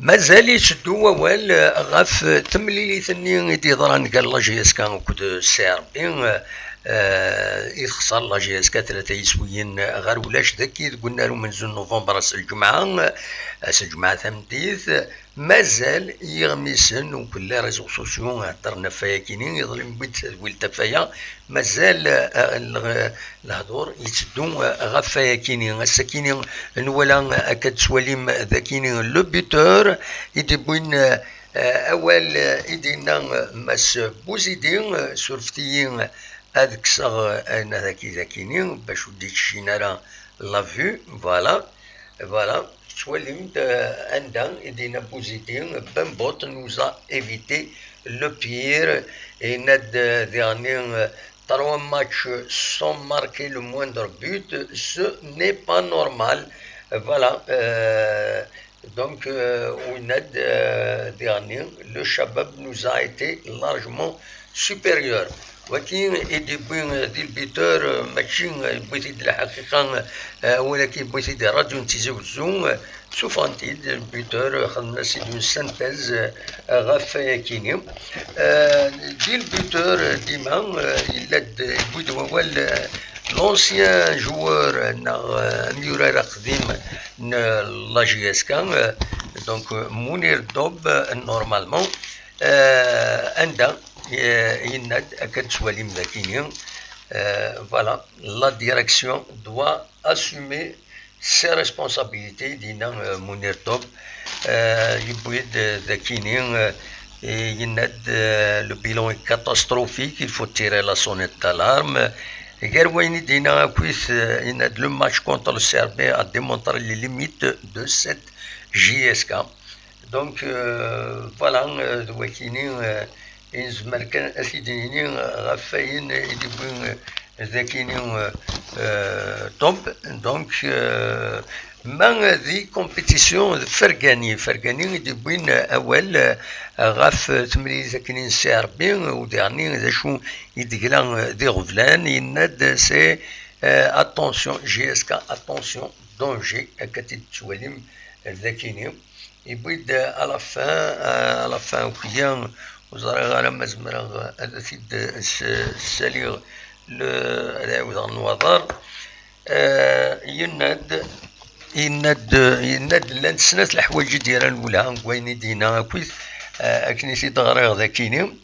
مازال يشدو ووال غاف تمليليثني إدي ضران قال لا جي اس كان وكد السي ار بي يخسر لا جي اس كا 3 يسويين غير ولاش ذاكي قلنا له من زون نوفمبر الجمعة ثمديث مازال يغمسن وكل ريزو سوسيو هدرنا فيا كينين يظلم بيت ولتا فيا مازال الهضور يتدو غاف فيا كينين السكينين نولا اكاد سواليم ذاكينين لو بيتور يدي بوين اول ايدينا ماس بوزيدين سورفتيين هذاك صغ انا ذاكينين باش وديت شينارا لا فيو فوالا سواليمت عندها ايدينا بوزيدين بنبوط نوزا ايفيتي لو بير et net dernier 3 matchs sans marquer le moindre but, ce n'est pas normal. Voilà. Donc, au net dernier, le Shabab nous a été largement supérieur. ولكن يدي دي البيتور ماشي بغيتي د الحقيقه ولكن بغيتي دي راديو نتيزوزو سوفانتيد البيتور خدمنا سي دون سانتيز غاف كيني دي البيتور ديما الا بغيت وال لونسيان جوار ميورير قديم لا جي اس كان دونك منير دوب نورمالمون عندها يناد أكاد سواليم ذاكينين voilà la direction doit assumer ses responsabilités دينا منير توب يبويد ذاكينين يناد le bilan est catastrophique il faut tirer la sonnette d'alarme غير وين دينا كويس يناد le match contre le CRB a démontré les limites de cette JSK donc voilà ذاكينين إنزمر كان أسيديني غفاين يدبون ذاكيني توب دونك ما ذي كومبيتيسيون فرقاني يدبون أول غاف تمري ذاكينين سي ار بي وديرني ذا شو يدقلا ذي غفلان يناد سي اتونسيون جي اس كا اتونسيون دونجي أكاتي تواليم ذاكيني يبيد على فان وكيان وزارة غانا مزمرا التي السليغ العاود النوضار يناد لان سنة الحوايج ديالها الأولى وين دينا كويس أكنيسي دغريغ ذاكيني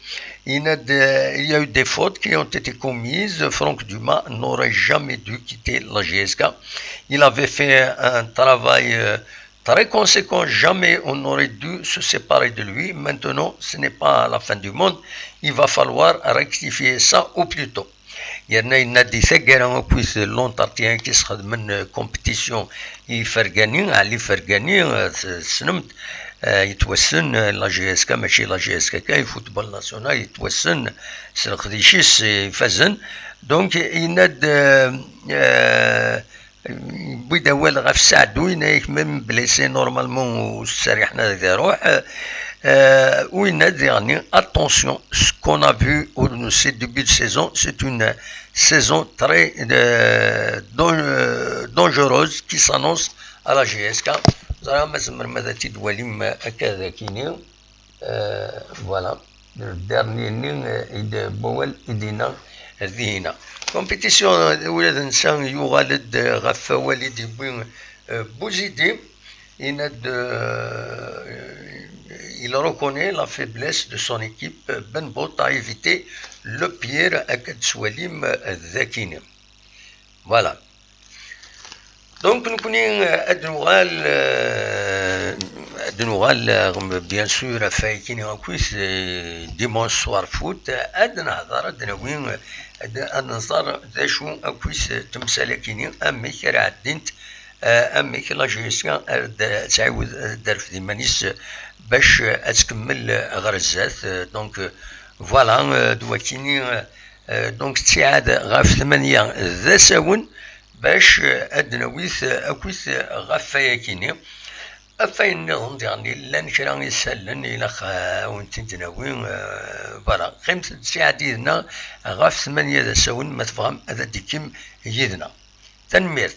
يناد il y a eu des fautes qui ont été commises. Franck Dumas n'aurait jamais dû quitter la GSK. Il avait fait un travail très conséquent, jamais on aurait dû se séparer de lui. Maintenant, ce n'est pas la fin du monde. Il va falloir rectifier ça au plus tôt. Il y a des ثقة كويس لونتارتيان كيسخد من كومبيتيسيون يفرقاني علي فرقاني سنمت يتوسن لا جي اس كا ماشي لا جي اس كا فوتبول ناسيونال يتوسن سنخديشيس يفزن دونك يناد بيدا وال غاف ساعدو ينايك ميم بليسي نورمالمون وسريحنا ذا روح ويناد يعني attention ce qu'on a vu au ce début de saison c'est une saison très dangereuse qui s'annonce à la GSK زعما مازمر ماذا تدواليم هكذا كيني فوالا الدارني ني بوال يدينا ذينا كومبيتيسيون ولاد الانسان يغالد غف والدي بوزيدي يناد il reconnaît la faiblesse de son équipe. Ben Bot a évité le pire avec Swalim Zakine. Voilà. Donc nous connaissons Adnoural, bien sûr, a fait qu'il y a un quiz dimanche soir foot. Adna Wing, Adnazar, Deshou, un quiz Tumsalekini, un mec à Dint, un mec la gestion de Saoud Derfdi Manis. باش اتكمل غرزات دونك فوالا دوكيني دونك استعاد غاف 8 ذا ساون باش ادنويث اكويث غاف فياكيني افاين نظن يعني لان كرا يسالن الى وانت تناوي فوالا قيمت استعادينا غاف 8 ذا ساون ما تفهم هذا ديكم يدنا تنمير